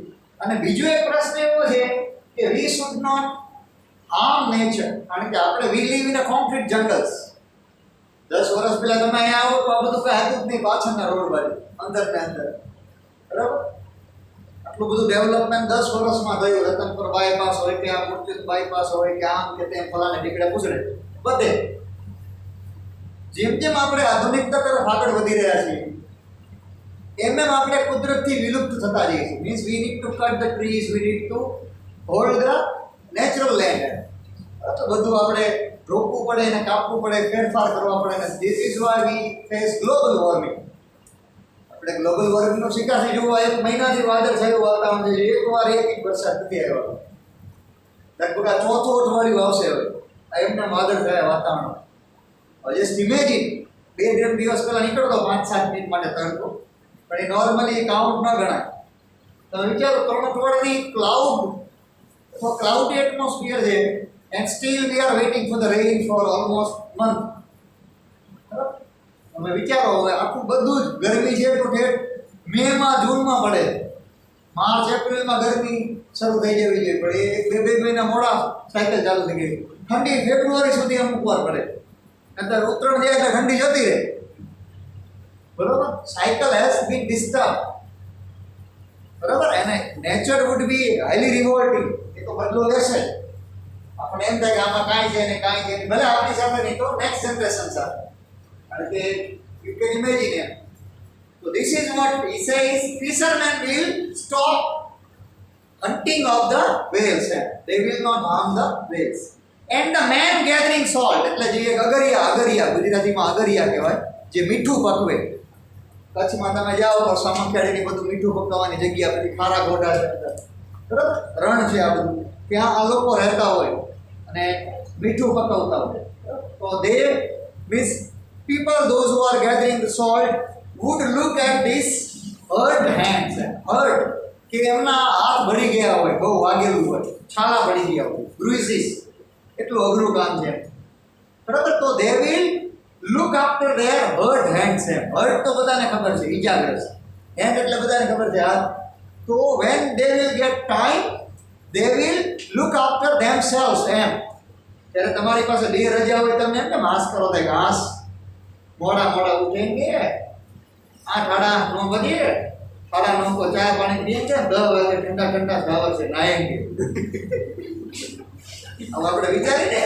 અને બીજો એક પ્રશ્ન એવો છે કે we should not harm nature, કારણ કે આપણે we live in a concrete jungles. 10 વર્ષ પહેલા તમે અહીંયા આવો તો આ બધું કઈ હતું જ નહીં, પાછળના રોડ બાજુ, અંદર ને અંદર, બરાબર. આટલું બધું ડેવલપમેન્ટ 10 વર્ષમાં થયું. રતનપુર બાયપાસ હોય કે આ મુર્શિદ બાયપાસ હોય કે આમ કે તેમ ફલાને ઢીકડે પૂછડે બધે. જેમ જેમ આપણે આધુનિકતા તરફ આગળ વધી રહ્યા છીએ, એમ એમ આપણે કુદરતથી વિલુપ્ત થતા જઈએ છીએ. Means we need to cut the trees, we need to hold the natural land. તો બધું આપણે રોકવું પડે, એને કાપવું પડે, ફેરફાર કરવા પડે. અને this is why we face global warming. આપણે ગ્લોબલ વોર્મિંગનો શિકાર થઈ જવું. 1 મહિનાથી વાદળછાયું વાતાવરણ છે, એકવાર એક વરસાદ નથી આવ્યો. લગભગ આ 4થું અઠવાડિયું આવશે હવે આ એમના વાદળછાયા વાતાવરણ. જસ્ટ ઇમેજિન, 2-3 દિવસ પહેલા નીકળતો 5-7 મિનિટ માટે તડકો, પણ એ નોર્મલી કાઉન્ટ ન ગણાય. તમે વિચારો, 3 અઠવાડિયાની ક્લાઉડ અથવા ક્લાઉડી એટમોસ્ફિયર છે, and still we are waiting for the rain for almost month. તમે વિચારો, હવે આખું બધું જ ગરમી છે તો ઠેઠ મેમાં જૂનમાં પડે, માર્ચ એપ્રિલમાં ગરમી શરૂ થઈ જવી જોઈએ, પણ એ 2 મહિના મોડા સાયકલ ચાલુ થઈ ગઈ. ઠંડી ફેબ્રુઆરી સુધી અમુક વાર પડે, નહીંતર ઉત્તરાયણ જાય એટલે ઠંડી જતી રહે, બરોબર. સાયકલ હેઝ બીન ડિસ્ટર્બ, બરાબર. એને નેચર વુડ બી હાઈલી રિવોલ્ટિંગ. એ તો બદલો લેશે. આપણે એમ થાય કે આમાં કાંઈ છે ને કાંઈ છે, ભલે આપણી સાથે નહીં તો નેક્સ્ટ જનરેશન સાથે. કારણ કે યુ કેન ઇમેજિન એમ. તો this is what he says, fishermen will stop hunting of the whales. They will not harm the whales. And the man gathering salt, એટલે જે એક અગરિયા, ગુજરાતીમાં અગરિયા કહેવાય, જે મીઠું પકવે. કચ્છમાં તમે જાઓ તો સામખિયાળીની બધું મીઠું પકવવાની જગ્યા, પછી ખારા ગોડા છે, બરાબર, રણ છે, આ બધું ત્યાં આ લોકો રહેતા હોય અને મીઠું પકવતા હોય. તો દે means people, those who are gathering the salt would look at this hurt hands. Hurt કે એમના હાથ ભળી ગયા હોય, બહુ વાગેલું હોય, છાલા ભળી ગયા હોય, bruises, એટલું અઘરું કામ છે, બરાબર. તો they will look after their hurt hands. Hurt તો બધાને ખબર છે, ઈજાગ્રસ્ત. હેન્ડ એટલે બધાને ખબર છે, હાથ. તો when they will get time, they will look after themselves. એમ ત્યારે તમારી પાસે 2 રજા હોય, તમે એમ કે હાસ કરો, થાય હાસ મોડા ઉઠેંગે, 8-8 બજે, 9:30 को चाय पानी पियेंगे, 10 बजे ठंडा खावर से नहाएंगे. હવે આપણે વિચારીને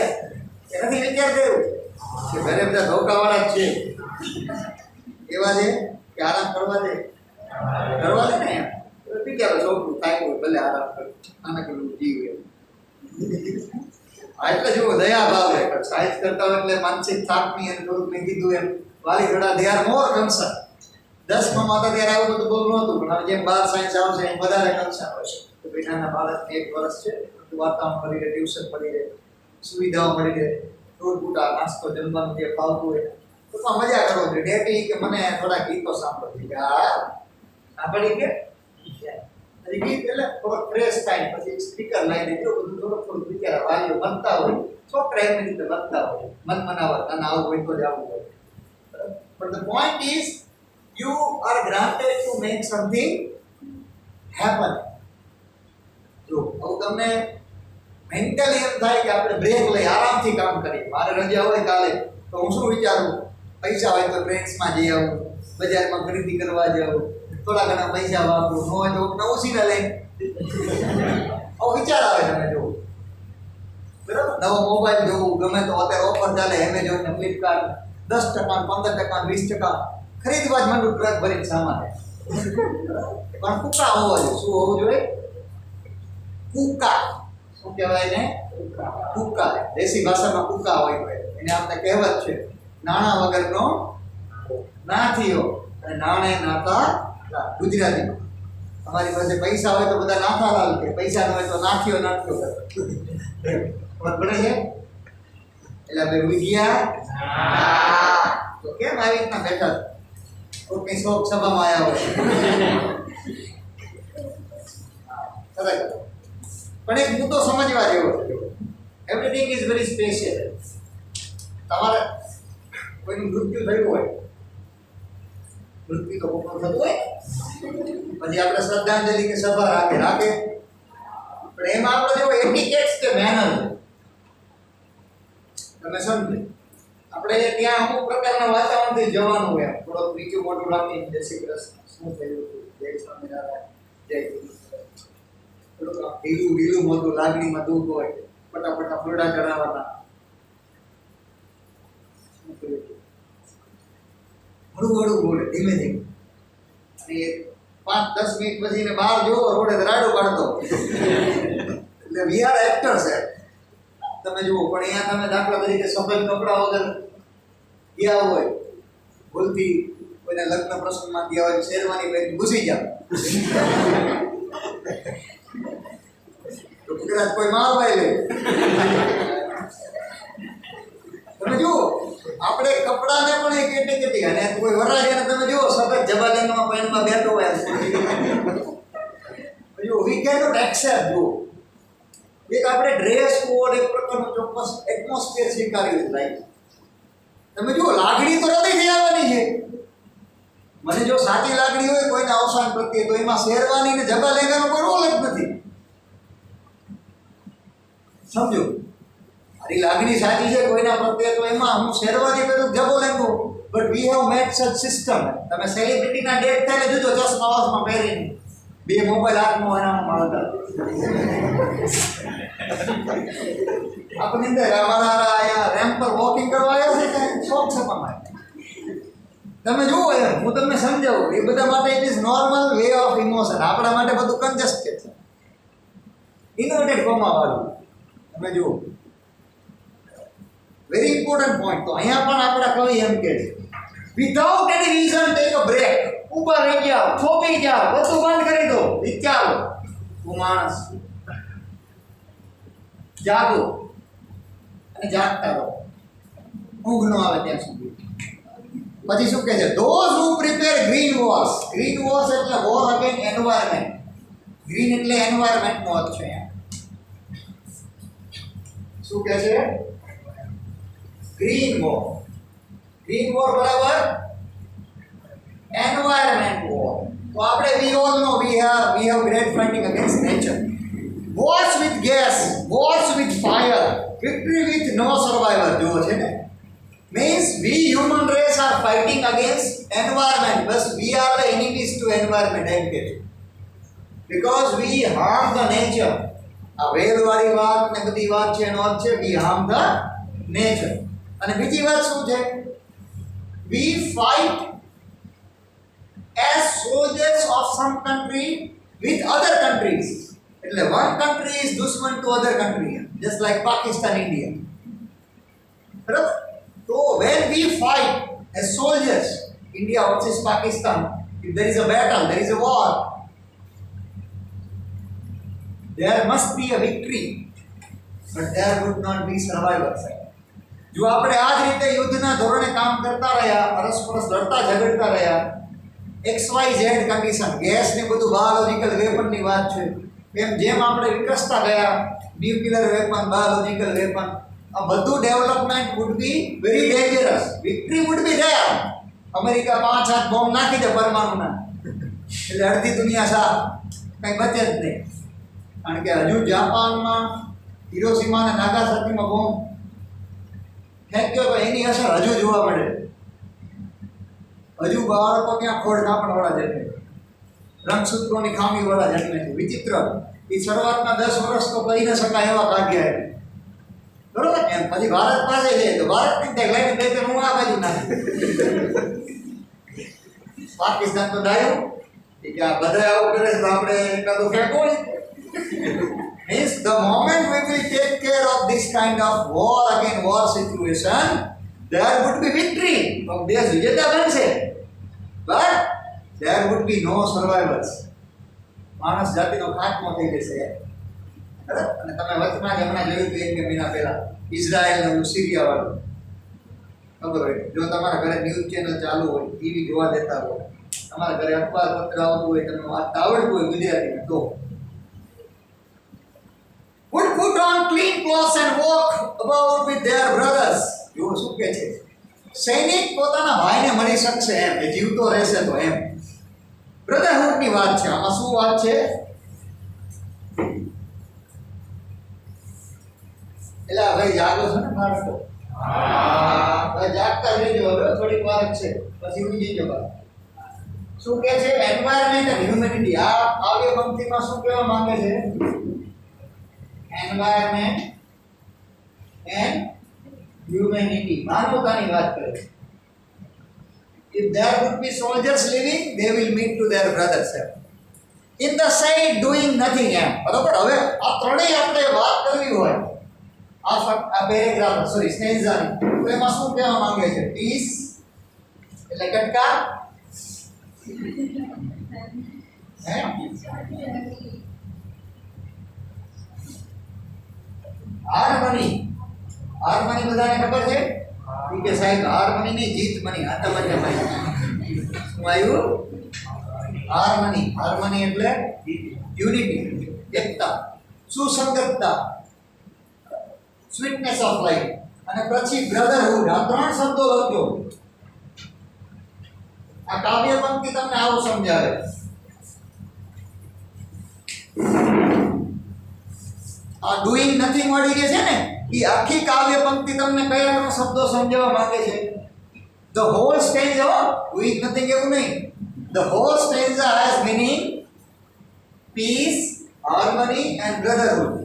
એનાથી વિચાર કર્યો કે ઘરે બધા ધોકાવાળા જ છે એવા છે કે આરામ કરવા દે ને વિચારો છોકરું થાય હોય ભલે આરામ કરે આના કેટલું જીવે એટલે જુઓ દયા ભાવ સાહિત્ય કરતા હોય એટલે માનસિક થાકની અને થોડુંક મેં કીધું એમ વાલી ઘડા દે આર મોર કન્સર્ન 10માં માં ત્યારે આવું બધું બોલવું નહોતું પણ હવે જેમ 12 સાયન્સ આવશે એમ વધારે કન્સર્ન હોય છે તો બેટાના બાળકને 1 વર્ષ છે વાતાવરણ મળી રહે ટ્યુશન મળી રહે સુવિધાઓ મળી રહે રોટબૂટા નાસ્તો જમવાનું જે ફાવતું હોય તો મજા કરો છો ડેટી કે મને થોડા ગીતો સાંભળતી કે સાંભળી કે ગીત એટલે થોડો ફ્રેશ થાય પછી સ્પીકર લાવી દેજો બધું થોડું બિચારા વાલીઓ બનતા હોય છોકરા એમની રીતે બનતા હોય મન મનાવત અને આવું હોય તો જ આવું હોય but the point is you are granted to make something happen જો હવે તમને મેન્ટલી એમ થાય કે આપણે બ્રેક લઈ આરામથી કામ કરીએ મારે રજા હોય કાલે તો હું શું વિચારું પૈસા હોય તો ટ્રેન્ડ્સમાં જઈ આવું બજારમાં ખરીદી કરવા જાઉં થોડા ઘણા પૈસા વાપરું ન હોય તો નવું સીધા લઈને આવો વિચાર આવે તમે જો બરાબર નવો મોબાઈલ જોવું ગમે તો અત્યારે ઓફર ચાલે એમેઝોન ને ફ્લિપકાર્ટ 10% 15% 20% ખરીદવા જ માંડું ટ્રક ભરીને સામાન પણ કુકા હોવા જોઈએ શું હોવું જોઈએ કુકા શું કહેવાય ને કુકા દેશી ભાષામાં કુકા હોય એને આપણે કહેવત છે નાણા વગરનો નાથીઓ અને નાણે નાતા ગુજરાતીમાં તમારી પાસે પૈસા હોય તો બધા નાથાલાલ કે પૈસા ન હોય તો નાથીઓ નાથીઓ કરે ખબર પડે છે એટલે બે વિદ્યા તો કેમ આવી રીતના બેઠા કોઈ શોક સભામાં આવ્યા હોય પણ એક મુદ્દો સમજવા જેવો છે એવરીથિંગ ઇઝ વેરી સ્પેશિયલ તમારે કોઈનું મૃત્યુ થયું હોય મૃત્યુ તો કોઈનું થતું હોય પછી આપણે શ્રદ્ધાંજલિ કે સભા રાખે પણ એમાં આપણે જો એટિકેટ્સ કે મેનર તમે સમજો આપણે ત્યાં અમુક પ્રકારના વાતાવરણથી જવાનું હોય થોડોક બીજું મોટું રાખીને જય શ્રી કૃષ્ણ શું થયું જય સ્વામિનારાયણ જય થોડુંક ઢીલું મોટું લાગણીમાં દુઃખ હોય ફટાફટ ફોડા ચડાવવાના હળું બોલે ધીમે અને 5-10 મિનિટ પછી ને બહાર જોવો રોડે રાડો કાઢતો એટલે વી આર એક્ટર્સ તમે જુઓ પણ અહીંયા તમે દાખલા તરીકે સફેદ કપડા વગર ગયા હોય ભૂલથી કોઈના લગ્ન પ્રસંગમાં ગયા હોય શેરવાની પહેરી ઘૂસી જાવ તો કદાચ કોઈ મારવાય લે તમે જુઓ આપણે કપડાને પણ એક એટિકેટી અને કોઈ વરરાજાને તમે જુઓ સફેદ જબાલેનમાં પેનમાં બેઠો હોય જો વી કેન નોટ એક્સેપ્ટ જો એક આપણે ડ્રેસ કોડ એક પ્રકારનું ચોક્કસ એટમોસ્ફિયર સ્વીકાર્યું લાઈક તમે જુઓ લાગણી તો હૃદયથી આવવાની છે મને જો સાચી લાગણી હોય કોઈના અવસાન પ્રત્યે તો એમાં શેરવાની ને જબા લેવાનો કોઈ રોલ જ નથી સમજો મારી લાગણી સાચી છે કોઈના પ્રત્યે તો એમાં હું શેરવાની કરું જબો લેંગો બટ વી હેવ મેડ સચ સિસ્ટમ તમે સેલિબ્રિટીના ડેટ થાય જોજો ચશ્મા વાસમાં પહેરીને બે મોબાઈલ હાથમાં એનામાં મારતા આપની અંદર અમારા અહીંયા રેમ્પ પર વોકિંગ કરવા આવ્યા છે કે શોખ છે તમારે તમે જુઓ યાર હું તમને સમજાવું એ બધા માટે it is normal way of emotion આપણા માટે બધું કન્જસ્ટેડ છે ઇન્વર્ટેડ કોમા વાળું તમે જુઓ વેરી ઇમ્પોર્ટન્ટ પોઈન્ટ તો અહીંયા પણ આપણા કવિ એમ કહે છે without any reason take a break ઊભા રહી જાઓ થોપી જાઓ બધું બંધ કરી દો વિચારો હું માણસ જાગો અને જાગતા રહો ઊંઘ ન આવે ત્યાં સુધી પછી શું કહે છે those who prepare green wars એટલે વોર અગેન એન્વાયરમેન્ટ ગ્રીન એટલે એન્વાયરમેન્ટનો અર્થ છે શું કહે છે ગ્રીન વોર બરાબર એન્વાયરમેન્ટ વોર તો આપણે we all know we have great fighting against nature wars with gas wars with fire victory with no survivor જો છે ને means we human race are fighting against environment but we are the enemies to environment because we harm the nature આ વેદવાળી વાત ને બધી વાત છે એનો અર્થ છે વી હાર્મ ધ નેચર. અને બીજી વાત શું છે? વી fight as soldiers of some country with other countries. એટલે one country is dushman to other country, just like Pakistan, India. બરાબર? So when we fight as soldiers, India versus Pakistan, if there is a battle, there is a war, there must be a victory, but there would not be survivors. જો આપણે આ જ રીતે યુદ્ધના ધોરણે કામ કરતા રહ્યા, પરસ્પર લડતા ઝઘડતા રહ્યા, XYZ કન્ડિશન, ગેસ ને બધું બાયોલોજિકલ વેપનની વાત છે, એમ જેમ આપણે વિકસતા ગયા, ન્યુક્લિયર વેપન, બાયોલોજિકલ વેપન, આ બધું development would be very dangerous. Victory would be there. America 5-7 bomb નાખી દે પરમાણુના, એટલે અડધી દુનિયા સાફ, કંઈ બચે જ નહીં. કારણ કે હજુ જાપાનમાં હિરોશીમા અને નાગાસાકીમાં બોમ્બ ફેંક્યો તો એની અસર હજુ જોવા મળે. હજુ બાળકો ત્યાં ખોડ કાપડવાળા જન્મે, રંગસૂત્રોની ખામીવાળા જન્મે છે. વિચિત્ર. એ શરૂઆતના 10 વર્ષ તો કહી ન શકાય એવા ભાગ્યા. બરોબર ને? પછી ભારત પાસે જાય તો ભારતની ત્યાં લઈને બે હું આ બાજુ નાખી. પાકિસ્તાન તો ડાયું કે આ બધા આવું કરે તો આપણે એકાદું ફેંકો. Means the moment we will take care of this kind of war against war situation, there would be victory. તો દેશ વિજેતા બનશે, but there would be no survivors. માણસ જાતિનો ખાત્મો થઈ જશે. અને તમે વચમાં જ હમણાં જોયું હતું 1 મહિના પહેલા ઇઝરાયલ અને સિરિયા વાળું, ખબર હોય? જો તમારા ઘરે ન્યૂઝ ચેનલ ચાલુ હોય, ટીવી જોવા દેતા હોય, તમારા ઘરે અખબાર પત્ર આવતું હોય, તમને વાંચતા આવડતું હોય ગુજરાતીમાં, તો would put on clean clothes and walk about with their brothers. જો શું કહે છે? સૈનિક પોતાના ભાઈને મળી શકશે એમ, એ જીવતો રહેશે તો એમ. બ્રધરહુડની વાત છે. આમાં શું વાત છે? એટલે ભાઈ જાગો છો ને બાળકો? હા, જાગતા રહેજો. હવે થોડીક વાર જ છે, પછી ઉડી જજો બહાર. શું કહે છે? Environment and humanity. આ કાવ્ય પંક્તિમાં શું કહેવા માંગે છે? એન્વાયરમેન્ટ એન્ડ હ્યુમેનિટી, માનવતાની વાત કરે છે. If there would be soldiers living, they will meet to their brothers in the side doing nothing. એમ બરાબર. હવે આ ત્રણેય આપણે વાત કરવી હોય આ પેરેગ્રાફ, સોરી સ્ટેન્ઝાની, તો એમાં શું કહેવા માંગે છે? પીસ એટલે કટકા, હાર્મની. હાર્મની બધાને ખબર છે કે સાહેબ? હાર્મની ની જીત મની, આ તમારે શું આવ્યું? હાર્મની. હાર્મની એટલે યુનિટી, એકતા, સુસંગતતા, સ્વીટનેસ ઓફ લાઈફ. અને પછી બ્રધરહુડ. આ 3 શબ્દો લખજો. આ કાવ્ય પંક્તિ તમને આવું સમજાવે. આ ડુઈંગ નથિંગ વાળી જે છે ને, એ આખી કાવ્ય પંક્તિ તમને કયા 3 શબ્દો સમજાવવા માંગે છે? The whole stanza, doing nothing એવું નહીં. The whole stanza has meaning peace, harmony and brotherhood.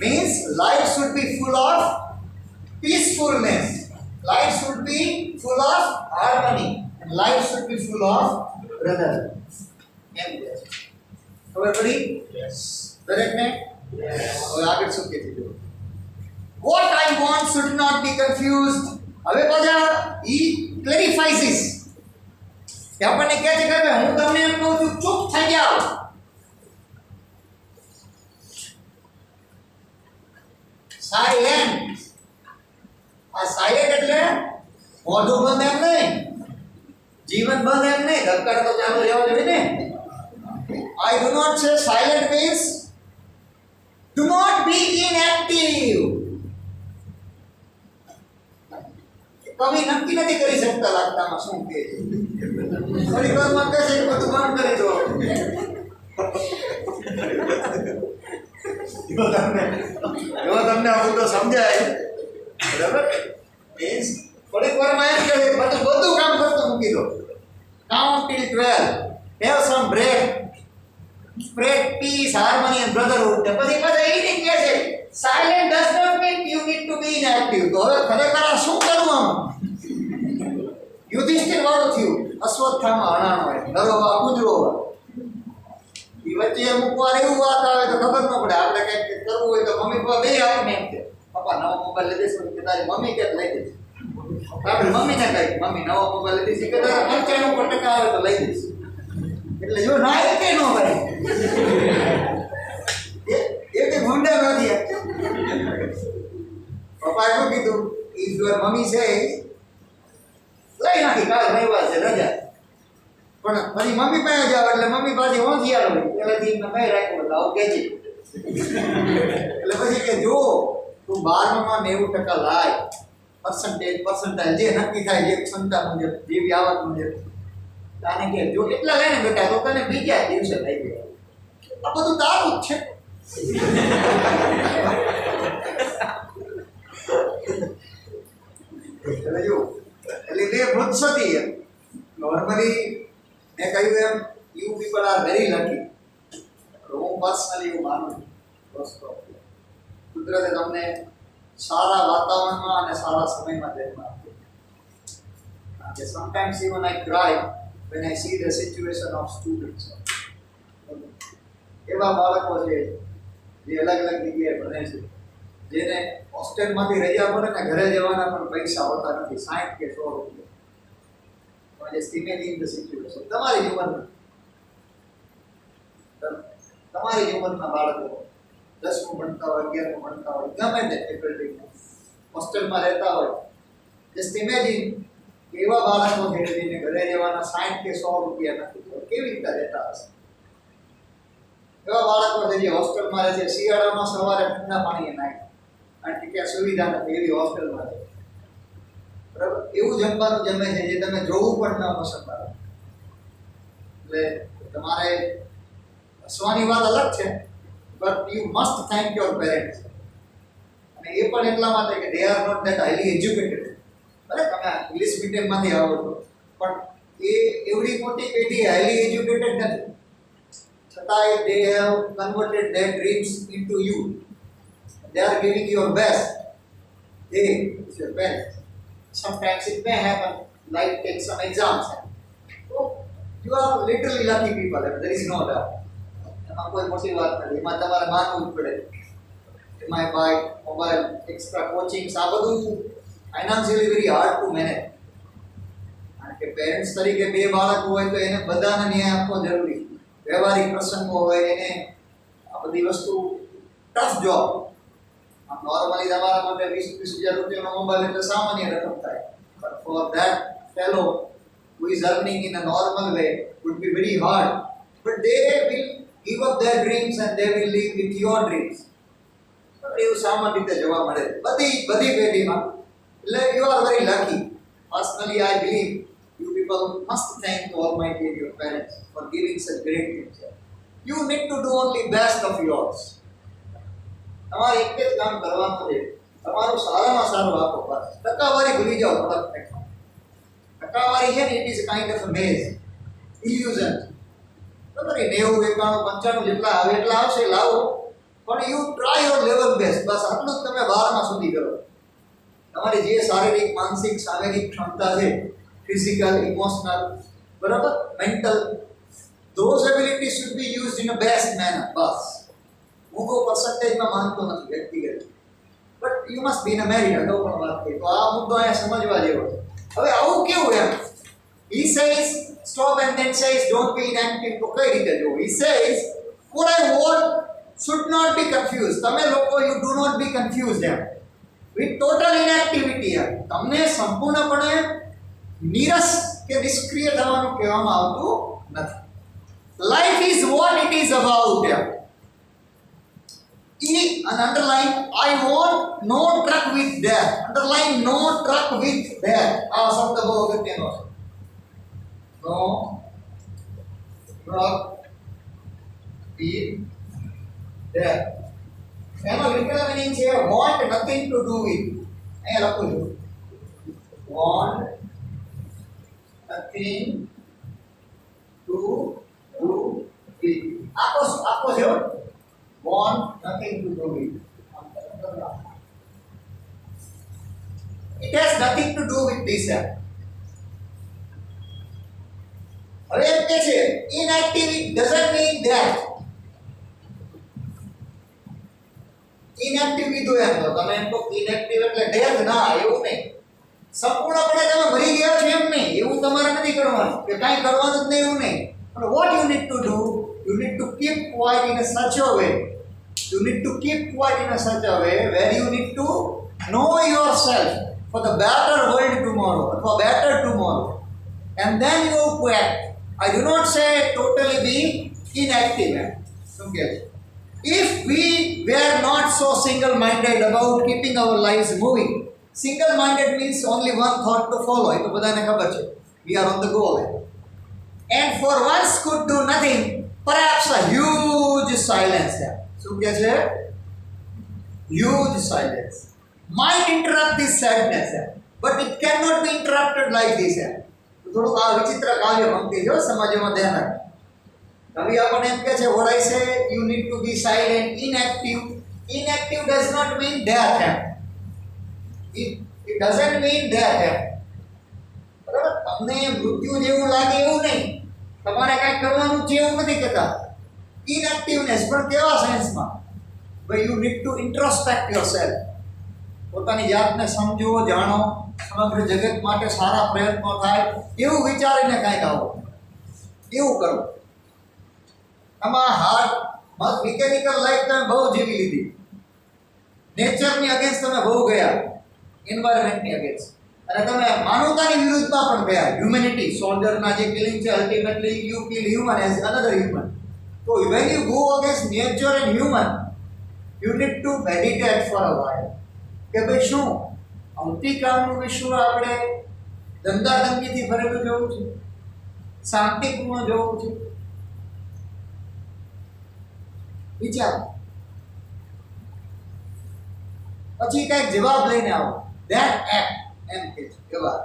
Means life should be full of peacefulness, life should be full of harmony, and life should be full of brotherhood. ખબર પડી? Yes. દરેકને? Yes. હવે આગળ શું કહે છે? What I want should not be confused. હવે પાછા he clarifies this. કે આપણને કહે છે કે હું તમને એમ કહું છું, ચૂપ થઈ જાઓ. સાયલેન્ટ. આ સાયલેન્ટ એટલે મોઢું બંધ એમ નહીં, જીવન બંધ એમ નહીં, ધબકાર તો ચાલુ રહેવા જોઈએ ને. I do not say silent means do not be inactive. કવિ નક્કી નથી કરી શકતા લાગતામાં શું કહે છે. થોડી વારમાં કહે છે બધું બંધ કરી દો. જો તમને આ બધું સમજાય, બરાબર? મીન્સ થોડીક વારમાં એમ કહે છે બધું કામ કરતું મૂકી દો. Count till 12, have some break, spread peace, harmony and brotherhood. ને પછી બધા એ રીતે કહે છે silent does not mean you need to be inactive. તો હવે ખરેખર આ શું કરવું આમ? યુધિષ્ઠિર વાળું થયું, અશ્વત્થામા હણાણો હોય, નરોવા કુજરોવા. એ વચ્ચે અમુક વાર એવું વાત આવે તો ખબર ન પડે. આપણે કંઈક કરવું હોય તો મમ્મી પપ્પા બે આવે એમ કે પપ્પા નવો મોબાઈલ લઈ દેશો કે તારી મમ્મી કે લઈ દેશે. આપણે મમ્મીને કહી મમ્મી નવો મોબાઈલ લઈ દેશે કે તારા 95% આવે તો લઈ દઈશ. એટલે જો ના એ કે ન ભાઈ એ કે ગુંડા નથી. પપ્પા શું કીધું ઇફ યોર મમ્મી સે લઈ નાખી કાલે રવિવાર છે રજા. પણ પછી મમ્મી પાસે જાવ એટલે મમ્મી પાછી હોંશિયાર હોય પહેલાથી મેં કઈ રાખ્યું હતું આવું કહેજે. એટલે પછી કે જો તું 12માં 90% લાય પર્સન્ટાઇલ જે નક્કી થાય જે ક્ષમતા મુજબ જેવી આવક મુજબ તાને કે જો એટલા લે ને બેટા તો તને બીજા દિવસે લઈ જાય. આ બધું તારું જ છે. એટલે જો એટલે તે વૃક્ષતી એમ નોર્મલી મેં કહ્યું એમ you people are very lucky. હું પર્સનલી એવું માનું દોસ્તો કુદરતે તમને સારા વાતાવરણમાં અને સારા સમયમાં જન્મ આપ્યો. કારણ કે sometimes even I cry when I see the situation of students. એવા બાળકો છે જે અલગ અલગ જગ્યાએ ભણે છે જેને હોસ્ટેલમાંથી રજા પડે ને ઘરે જવાના પણ પૈસા હોતા નથી 60 કે 100 રૂપિયા. પણ જે સ્ટીમેટિંગ ધ સિચ્યુએશન તમારી ઉંમરના બાળકો 10મું ભણતા હોય 11મું ભણતા હોય ગમે તે ફેકલ્ટી હોસ્ટેલમાં રહેતા હોય જસ્ટ ઇમેજિન એવા બાળકો છે જેને ઘરે જવાના 60 કે 100 રૂપિયા નથી તો કેવી રીતે રહેતા હશે. એવા બાળકો છે જે હોસ્ટેલમાં રહે છે શિયાળામાં સવારે ઠંડા પાણીએ નાય કારણ કે ત્યાં સુવિધા નથી એવી હોસ્ટેલમાં રહે બરાબર. એવું જમવાનું જમે છે જે તમે જોવું પણ ન પસંદ આવે. એટલે તમારે હસવાની વાત અલગ છે but you must thank your parents. અને એ પણ એટલા માટે કે they are not that highly educated. ભલે તમે ઇંગ્લિશ મીડિયમમાંથી આવો છો પણ એ એવડી મોટી પેઢી હાઈલી એજ્યુકેટેડ નથી છતાંય they have converted there dreams into you. They are giving your best. They is your parents. Sometimes it may happen like take some exams. So you are literally lucky people. There is no doubt. એમાં કોઈ મોટી વાત નથી. એમાં તમારે માનવું જ પડે. એમાં બાઇક મોબાઈલ એક્સ્ટ્રા કોચિંગ્સ આ બધું financially very hard two manage. કારણ કે પેરેન્ટ્સ તરીકે બે બાળકો હોય તો એને બધાને ન્યાય આપવો જરૂરી. વ્યવહારિક પ્રસંગો હોય એને આ બધી વસ્તુ ટફ જોબ. નોર્મલી તમારા માટે 20,000 રૂપિયાનો મોબાઈલ એટલે સામાન્ય રકમ થાય. But for that fellow who is earning in a normal way would be very hard. But they will give up their dreams and they will live with your dreams. એવું સામાન્ય રીતે જોવા મળે બધી પેઢીમાં. એટલે you are very lucky. Personally, I believe you people must thank the Almighty and your parents for giving such great things. You need to do only best of yours. તમારે એક જ કામ કરવાનું છે તમારું સારામાં સારું આપો બસ. ટકાવારી ભૂલી જાઓ થોડાક. ટકાવારી છે ને it is kind of maze illusion. બરાબર 90 91 95 જેટલા આવે એટલા આવશે લાવો પણ you try your level best. બસ આટલું જ તમે 12માં સુધી કરો. તમારી જે શારીરિક માનસિક શારીરિક ક્ષમતા છે ફિઝિકલ ઇમોશનલ બરાબર mental those abilities should be used in a best manner. બસ હું કોઈ પર્સન્ટેજમાં માનતો નથી વ્યક્તિગત but you must be in a married. અગાઉ પણ વાત કરી તો આ મુદ્દો અહીંયા સમજવા જેવો છે. હવે આવું કેવું એમ he says stop and then says don't be inactive. તો કઈ રીતે જો he says what I want should not be confused. તમે લોકો you do not be confused M with total inactivity. તમને સંપૂર્ણપણે નીરસ કે નિષ્ક્રિય થવાનું કહેવામાં આવતું નથી. Life is what it is about M. And underline I want no truck with death. Underline no truck with death. આ શબ્દ બહુ અગત્યનો છે. No truck with death. એનો લિટરલ મીનિંગ છે want nothing to do with. અહીંયા લખું છું want nothing to do with. nothing to do with this. હવે એમ કે છે inactive doesn't mean that. inactive કીધું એમ તો તમે એમ કહો inactive એટલે death ના, એવું નહીં. સંપૂર્ણપણે તમે મરી ગયા છો એમ નહીં, એવું તમારે નથી કરવાનું કે કાંઈ કરવાનું જ નહીં, એવું નહીં. પણ what you need to do, you need to keep quiet in a such a way. You need to keep quiet in a such a way where you need to know yourself for the better world tomorrow, for better tomorrow. And then you act. I do not say totally be inactive. Okay. If we were not so single-minded about keeping our lives moving, single-minded means only one thought to follow. Itu badane khabar છે. We are on the goal. And for once could do nothing, perhaps a huge silence. શું કહે છે? Huge silence might interrupt this sadness, but it cannot be interrupted like this. થોડુંક આ વિચિત્ર કાવ્ય પંક્તિ જો સમજવામાં ધ્યાન રાખો. કવિ આપણને એમ કહે છે what I say, you need to be silent, inactive. Inactive does not mean death. It doesn't mean death. બરાબર? તમને મૃત્યુ જેવું લાગે એવું નહીં, તમારે કાંઈ કરવાનું છે એવું નથી કહેતા. ઇનએક્ટિવનેસ પણ કેવા સેન્સમાં? ભાઈ યુ નીડ ટુ ઇન્ટ્રોસ્પેક્ટ યોરસેલ્ફ. પોતાની જાતને સમજો, જાણો, સમગ્ર જગત માટે સારા પ્રયત્નો થાય એવું વિચારીને કાંઈક આવો, એવું કરો. આમાં હાર્ડ મિકેનિકલ લાઈફ તમે બહુ જીવી લીધી, નેચરની અગેન્સ્ટ તમે બહુ ગયા, એન્વાયરમેન્ટની અગેન્સ્ટ, અને તમે માનવતાની વિરુદ્ધમાં પણ ગયા. હ્યુમેનિટી, સોલ્જરના જે કિલિંગ છે, ultimately you kill human as another human. So when you go against nature and human, you need to meditate for a while. કે ભાઈ શું આવતીકાલનું વિશ્વ આપણે ધંધાધંધીથી ભરેલું જોવું છે, શાંતિપૂર્ણ જોવું છે? વિચાર, પછી કંઈક જવાબ લઈને આવો. Then act. એમ કે છે જવાબ.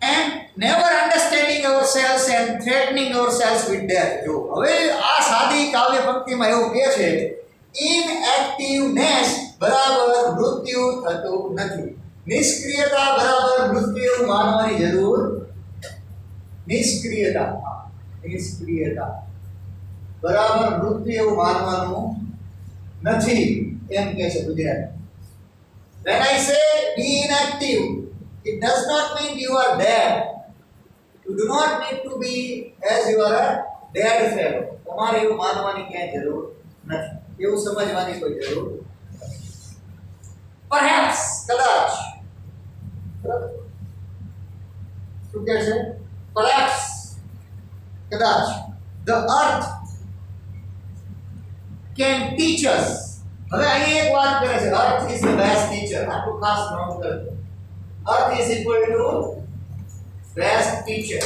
And never understanding ourselves and threatening ourselves with death. જો હવે આ સાદી કાવ્ય પંક્તિમાં એવું કહે છે ઇનએક્ટિવનેસ બરાબર મૃત્યુ થતું નથી. નિષ્ક્રિયતા બરાબર મૃત્યુ માનવાની જરૂર. નિષ્ક્રિયતા બરાબર મૃત્યુ માનવાનું નથી, એમ કહે છે Gujarati. When I say be inactive, it does not mean you are dead. You do not need to be as you are a dead fellow. તમારે એવું માનવાની ક્યાંય જરૂર નથી, એવું સમજવાની કોઈ જરૂર નથી. Perhaps, કદાચ, શું કહે છે? Perhaps, કદાચ, the earth can teach us. હવે અહીં એક વાત કરે છે, earth is the best teacher. આટલું ખાસ નોંધ કરજો. Earth is equal to best teacher.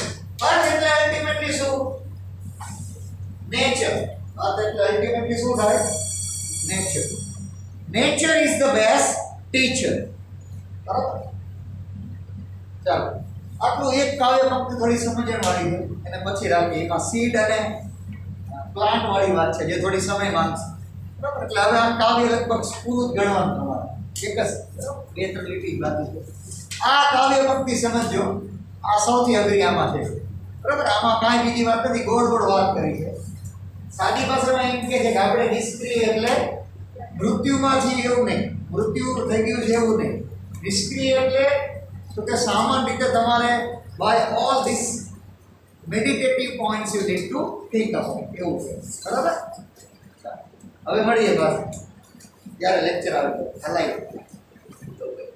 Earth એટલે ultimately શું? Nature. Earth એટલે ultimately શું થાય? Nature. Nature is the best teacher. બરાબર? ચાલો આટલું એક કાવ્ય પંક્તિ થોડી સમજણ વાળી છે, અને પછી રાખીએ. એમાં સીડ અને પ્લાન્ટ વાળી વાત છે જે થોડી સમય માંગશે. બરાબર? એટલે હવે આમ કાવ્ય લગભગ પૂરું જ ગણવાનું તમારે. એક જ 2-3 લીટી બાકી છે. આ કાવ્ય પંક્તિ સમજો, આ સૌથી અઘરી આમાં છે. બરાબર? આમાં કાંઈ બીજી વાત નથી, ગોળ ગોળ વાત કરી છે. સાદી ભાષામાં એમ કહે છે કે આપણે નિષ્ક્રિય એટલે મૃત્યુમાંથી એવું નહીં, મૃત્યુ થઈ ગયું છે એવું નહીં. નિષ્ક્રિય એટલે તો કે સામાન્ય રીતે તમારે by all this meditative points you need to think about, એવું છે. બરાબર? હવે મળીએ પાછું જ્યારે લેક્ચર આવે. હલાઈ